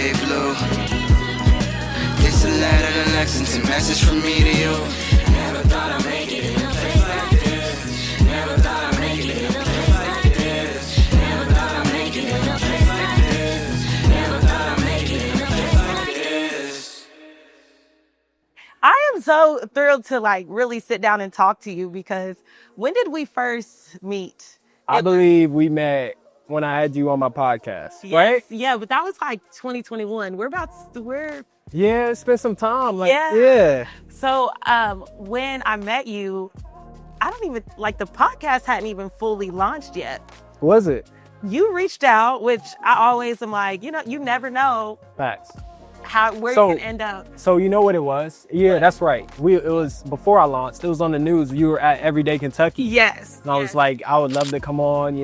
big blue. It's a letter to Lexington, message from me to you. Never thought I'd make it in a place like this. Never thought I'd make it in a place like this. Never thought I'd make it in a place like this. Never thought I'd make it in a place like this. I am so thrilled to like really sit down and talk to you because when did we first meet? I believe we met when I had you on my podcast, Yes, right? yeah, but that was like 2021. Yeah, it's been some time. Yeah. So when I met you, I don't even, like the podcast hadn't even fully launched yet. Was it? You reached out, which I always am like, you never know Facts. where you're gonna end up. So you know what it was? Yeah, that's right. It was before I launched. It was on the news. You were at Everyday Kentucky. Yes. And I was like, I would love to come on,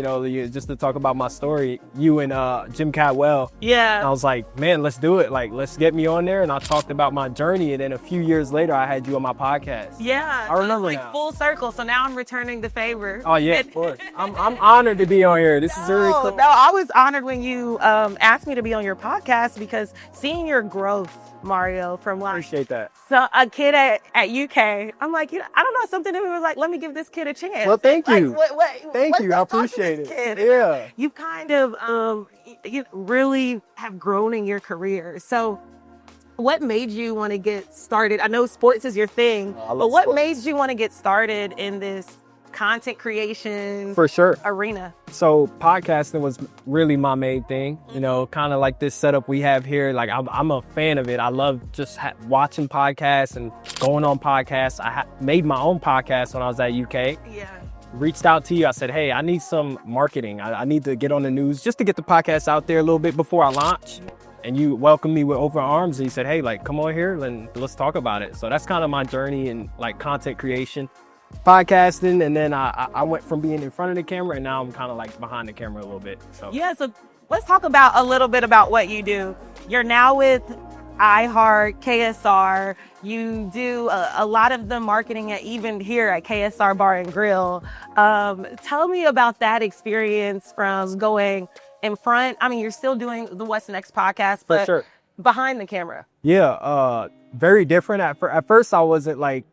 just to talk about my story. You and Jim Catwell. Yeah. And I was like, man, let's do it. Like, let's get me on there. And I talked about my journey. And then a few years later, I had you on my podcast. Yeah. I remember like now. Full circle. So now I'm returning the favor. Oh yeah, of course. I'm honored to be on here. This is really cool. No, I was honored when you asked me to be on your podcast because seeing your growth, Mario, from like Appreciate that. So a kid at UK, I'm like, I don't know, something in me was like, let me give this kid a chance. Well, thank you. Thank you. I appreciate it. Yeah. You kind of you really have grown in your career. So what made you want to get started? I know sports is your thing, but what made you want to get started in this content creation For sure. arena? So podcasting was really my main thing, kind of like this setup we have here. Like I'm a fan of it. I love just watching podcasts and going on podcasts. I made my own podcast when I was at UK. Yeah. Reached out to you. I said, hey, I need some marketing. I need to get on the news just to get the podcast out there a little bit before I launch. And you welcomed me with open arms and you said, hey, like, come on here and let's talk about it. So that's kind of my journey in like content creation, podcasting, and then I went from being in front of the camera and now I'm kind of like behind the camera a little bit. So yeah, so let's talk a little bit about what you do. You're now with iHeart, KSR. You do a lot of the marketing even here at KSR Bar and Grill. Tell me about that experience from going in front. I mean, you're still doing the What's Next podcast, but For sure. behind the camera. Yeah, very different. At first I wasn't like,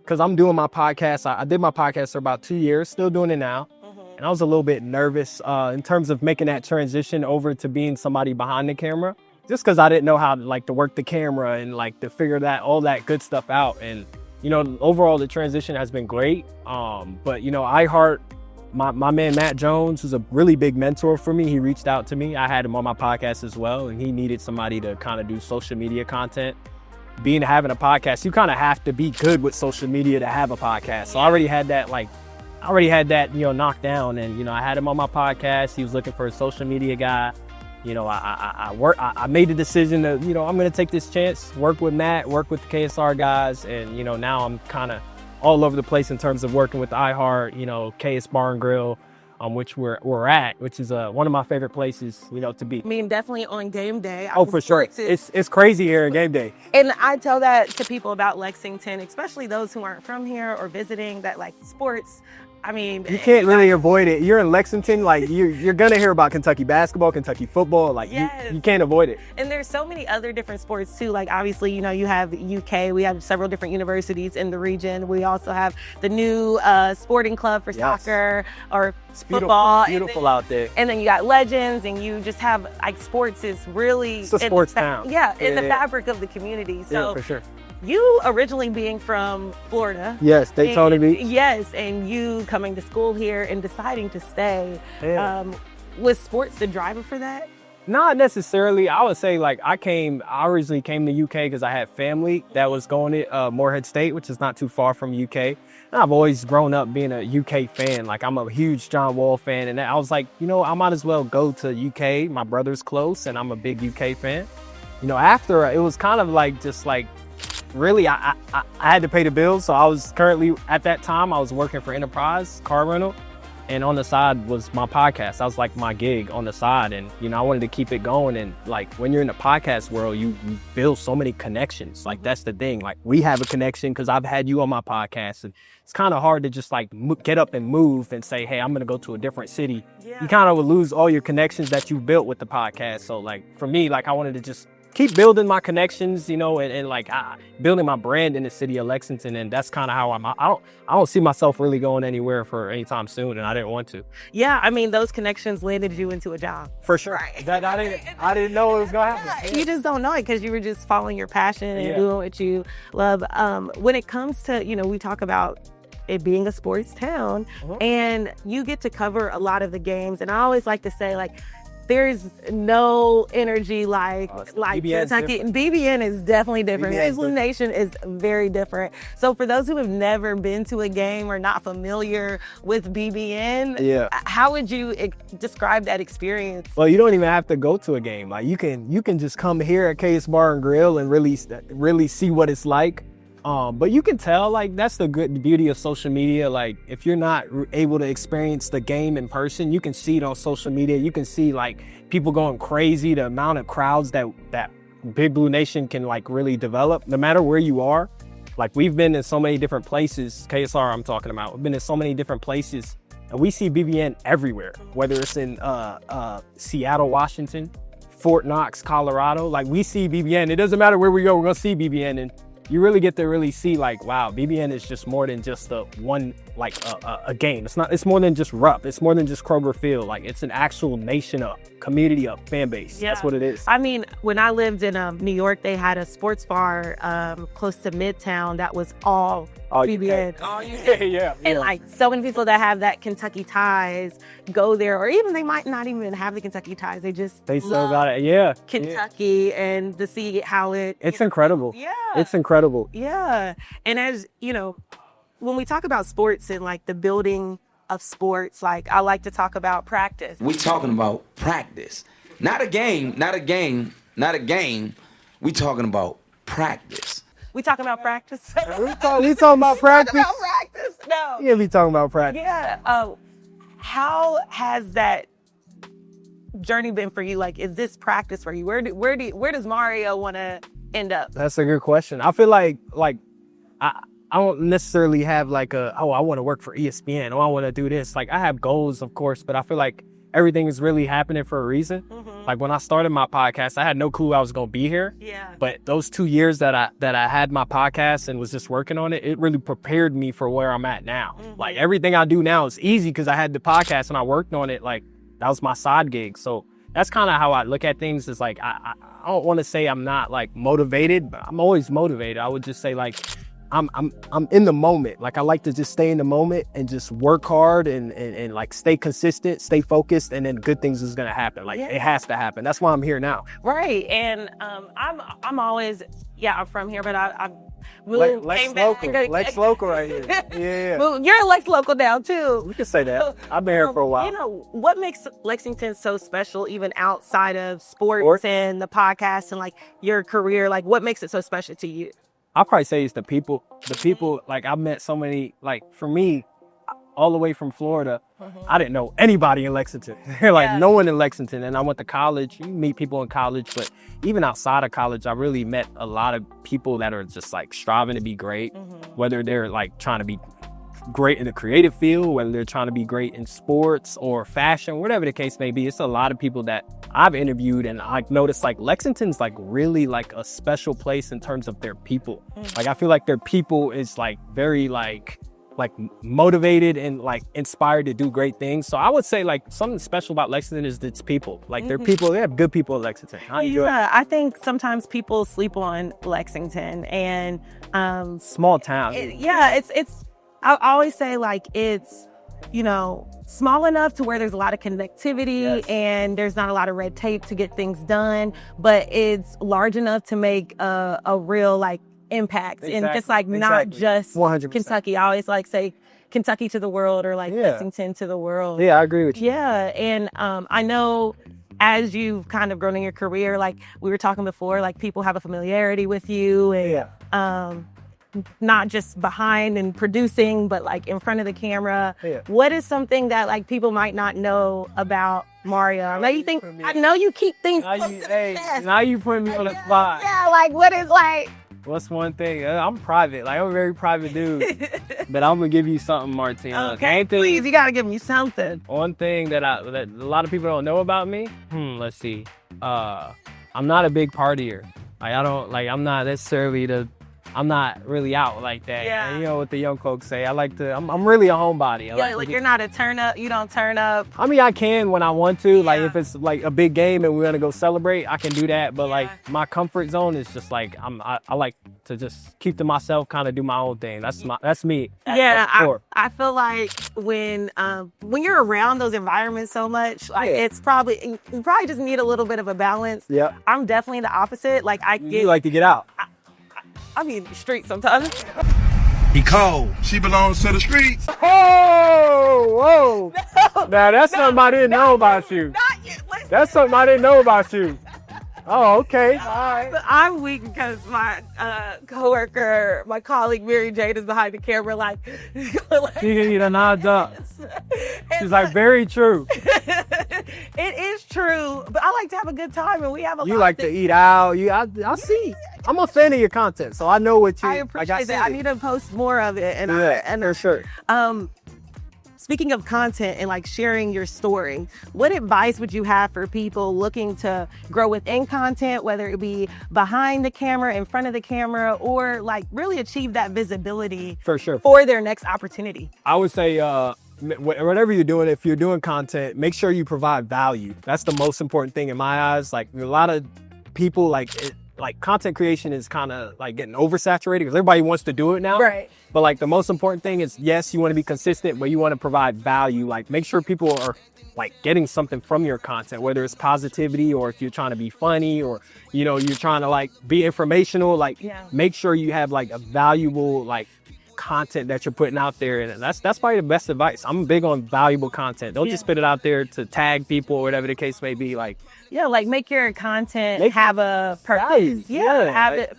because I'm doing my podcast. I did my podcast for about 2 years, still doing it now. And I was a little bit nervous in terms of making that transition over to being somebody behind the camera, just because I didn't know how to work the camera and like to figure all that good stuff out. And, overall the transition has been great. But, iHeart, my man, Matt Jones, who's a really big mentor for me. He reached out to me. I had him on my podcast as well. And he needed somebody to kind of do social media content. Having a podcast, you kind of have to be good with social media to have a podcast. So I already had that knocked down, and I had him on my podcast. He was looking for a social media guy. I made the decision that I'm going to take this chance, work with Matt, work with the KSR guys, and now I'm kind of all over the place in terms of working with iHeart, KS Bar and Grill, which we're at, which is one of my favorite places, to be. I mean, definitely on game day. Oh, for sure. It's crazy here on game day. And I tell that to people about Lexington, especially those who aren't from here or visiting, that like sports. I mean, you can't really avoid it. You're in Lexington, like you're gonna hear about Kentucky basketball, Kentucky football. Like yes. you can't avoid it. And there's so many other different sports too. Like obviously, you have UK. We have several different universities in the region. We also have the new sporting club for soccer or football. Beautiful out there. And then you got legends, and you just have like sports is really it's a sports town. Yeah, in the fabric of the community. So yeah, for sure. You originally being from Florida. Yes, Daytona Beach. Yes, and you coming to school here and deciding to stay. Yeah. Was sports the driver for that? Not necessarily. I would say I originally came to UK because I had family that was going to Morehead State, which is not too far from UK. And I've always grown up being a UK fan. Like I'm a huge John Wall fan. And I was like, I might as well go to UK. My brother's close and I'm a big UK fan. After it was kind of really, I had to pay the bills. So I was currently, at that time, I was working for Enterprise Car Rental. And on the side was my podcast. That was like my gig on the side. And, you know, I wanted to keep it going. And like when you're in the podcast world, you build so many connections. Like that's the thing. Like we have a connection because I've had you on my podcast. And it's kind of hard to just like get up and move and say, hey, I'm going to go to a different city. Yeah. You kind of would lose all your connections that you built with the podcast. So like for me, like I wanted to just keep building my connections, you know, and like building my brand in the city of Lexington. And that's kind of how I don't see myself really going anywhere for any time soon. And I didn't want to. Yeah. I mean, those connections landed you into a job. For sure. Right. That I didn't know it was going to happen. Yeah. You just don't know it because you were just following your passion and doing what you love. When it comes to, you know, we talk about it being a sports town and you get to cover a lot of the games. And I always like to say, like, there's no energy like Kentucky. BBN is definitely different. Maitland Nation is very different. So for those who have never been to a game or not familiar with BBN, how would you describe that experience? Well, you don't even have to go to a game. Like you can just come here at KS Bar and Grill and really see what it's like. But you can tell, like, that's the good beauty of social media. Like, if you're not able to experience the game in person, you can see it on social media. You can see, like, people going crazy, the amount of crowds that Big Blue Nation can, like, really develop, no matter where you are. Like, we've been in so many different places, KSR I'm talking about. We've been in so many different places, and we see BBN everywhere, whether it's in Seattle, Washington, Fort Knox, Colorado. Like, we see BBN. It doesn't matter where we go, we're going to see BBN. And you really get to really see, like, wow, BBN is just more than just a game. It's more than just Rupp. It's more than just Kroger Field. Like, it's an actual nation, a community, a fan base. Yeah. That's what it is. I mean, when I lived in New York, they had a sports bar close to Midtown that was all BBN. Oh, yeah. And like so many people that have that Kentucky ties go there, or even they might not even have the Kentucky ties. They still got it. Yeah. Kentucky and to see how it's incredible. Yeah. It's incredible. Yeah. And as you know, when we talk about sports and like the building of sports, like I like to talk about practice. We talking about practice. Not a game. We talking about practice. We talking about practice? we talking about practice? About practice? No. Yeah, we talking about practice. Yeah. How has that journey been for you? Like, is this practice for you? Where does Mario want to end up? That's a good question. I feel like I don't necessarily have like I want to work for ESPN or I want to do this. Like, I have goals, of course, but I feel like everything is really happening for a reason. Mm-hmm. Like when I started my podcast, I had no clue I was going to be here. Yeah. But those 2 years that I had my podcast and was just working on it, it really prepared me for where I'm at now. Mm-hmm. Like everything I do now is easy because I had the podcast and I worked on it. Like that was my side gig. So that's kind of how I look at things. Is like, I don't want to say I'm not like motivated, but I'm always motivated. I would just say like, I'm in the moment. Like I like to just stay in the moment and just work hard and like stay consistent, stay focused, and then good things is gonna happen. Like it has to happen. That's why I'm here now. Right. And I'm always I'm from here, but I really Lex local. Lex local right here. Yeah. Well, you're a Lex local now too. We can say that. I've been here for a while. You know, what makes Lexington so special, even outside of sports and the podcast and like your career? Like, what makes it so special to you? I'll probably say it's the people. The people, like I've met so many, like for me, all the way from Florida, I didn't know anybody in Lexington. No one in Lexington. And I went to college. You meet people in college, but even outside of college, I really met a lot of people that are just like striving to be great, whether they're like trying to be great in the creative field, whether they're trying to be great in sports or fashion, whatever the case may be. It's a lot of people that I've interviewed, and I've noticed like Lexington's like really like a special place in terms of their people. Like I feel like their people is like very like motivated and like inspired to do great things. So I would say like something special about Lexington is its people. Like their people, they have good people at Lexington. I think sometimes people sleep on Lexington and small town. It's I always say like it's, you know, small enough to where there's a lot of connectivity and there's not a lot of red tape to get things done, but it's large enough to make a real like impact and just like not just 100%. Kentucky. I always like say Kentucky to the world or like Lexington to the world. Yeah, I agree with you. Yeah, and I know as you've kind of grown in your career, like we were talking before, like people have a familiarity with you and not just behind and producing, but like in front of the camera. Yeah. What is something that like people might not know about Mario? I know you keep things Now close you, to the hey, chest. now you putting me on the spot. Yeah, like what is like? What's one thing? I'm private. Like, I'm a very private dude. But I'm gonna give you something, Martina. Okay, please, you gotta give me something. One thing that a lot of people don't know about me. Let's see. I'm not a big partier. I'm not necessarily I'm not really out like that. Yeah. And you know what the young folks say. I'm really a homebody. Like you're not a turn up. You don't turn up. I mean, I can when I want to. Like Yeah. if it's like a big game and we're gonna go celebrate, I can do that. But Yeah. like my comfort zone is just like I like to just keep to myself, kind of do my own thing. That's me. Yeah, Sure. I feel like when you're around those environments so much, like Yeah. it's probably you probably just need a little bit of a balance. Yeah. I'm definitely the opposite. Like You like to get out. I mean the street sometimes. He cold. She belongs to the streets. Whoa. Now that's something I didn't know about you. Not yet. Listen. That's something I didn't know about you. Oh, okay. All right. But I'm weak because my coworker, my colleague Mary Jade is behind the camera, like, She need a nod up. She's And like, very true. it is true, but I like to have a good time, and we have a lot. You like to eat out. I see. I'm a fan of your content, so I know what you. I appreciate that. I need to post more of it, and for sure. Speaking of content and like sharing your story, what advice would you have for people looking to grow within content, whether it be behind the camera, in front of the camera, or like really achieve that visibility For sure. for their next opportunity? I would say, whatever you're doing, if you're doing content, make sure you provide value. That's the most important thing in my eyes. Like a lot of people, like content creation is kind of like getting oversaturated because everybody wants to do it now. Right. But like the most important thing is, yes, you want to be consistent, but you want to provide value. Like make sure people are like getting something from your content, whether it's positivity or if you're trying to be funny or, you know, you're trying to like be informational, like make sure you have like a valuable, like content that you're putting out there. And that's probably the best advice. I'm big on valuable content. Don't just spit it out there to tag people or whatever the case may be. Like, like make your content have a purpose. Nice. Yeah. Have it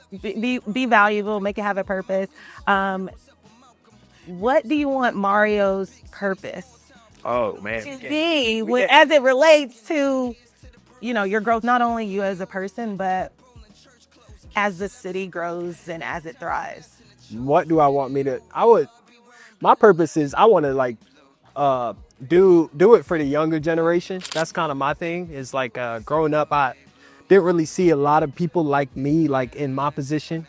be valuable, make it have a purpose. What do you want Mario's purpose oh man, to be as it relates to, you know, your growth, not only you as a person, but as the city grows and as it thrives? What do I want me to? My purpose is I want to like do it for the younger generation. That's kind of my thing. Is like growing up, I didn't really see a lot of people like me, like in my position,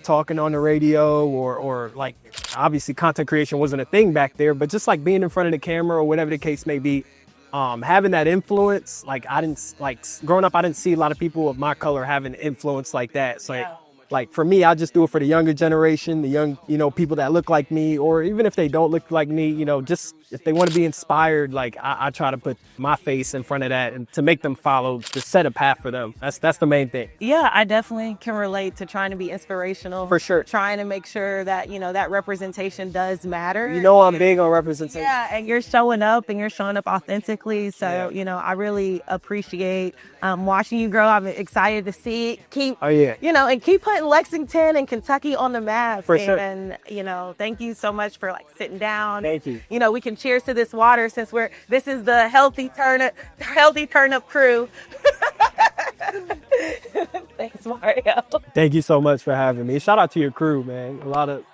talking on the radio or like obviously content creation wasn't a thing back there, but just like being in front of the camera or whatever the case may be, having that influence. Like I didn't like growing up, I didn't see a lot of people of my color having influence like that. So like for me, I just do it for the younger generation, the young, you know, people that look like me, or even if they don't look like me, you know, just if they want to be inspired, like I try to put my face in front of that and to make them follow, to set a path for them. That's the main thing. Yeah, I definitely can relate to trying to be inspirational. For sure. Trying to make sure that, you know, that representation does matter. You know, I'm big on representation. Yeah, and you're showing up authentically. So, you know, I really appreciate watching you grow. I'm excited to see it keep, you know, and keep putting Lexington and Kentucky on the map. For sure. And, you know, thank you so much for like sitting down. Thank you. You know, we can cheers to this water since this is the healthy turnip crew. Thanks, Mario. Thank you so much for having me. Shout out to your crew, man. A lot of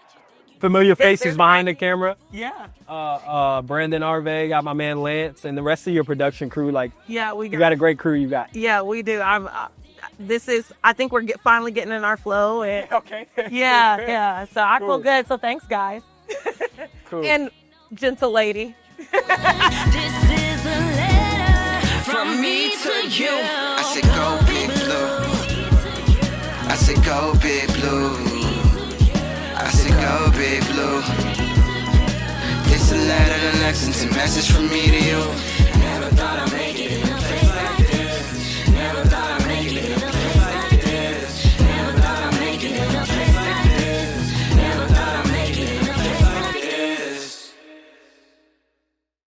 familiar faces behind the camera. Yeah. Brandon Arve, got my man Lance, and the rest of your production crew. Like, Yeah, you got a great crew. You got. Yeah, we do. I think we're finally getting in our flow. And, Okay. yeah. So I feel good. So thanks, guys. Cool. And gentle lady. This is a letter from me to you. I said go big blue. I said go big blue. I said go big blue. It's a letter to Lexington, message from me to you. Never thought I'd make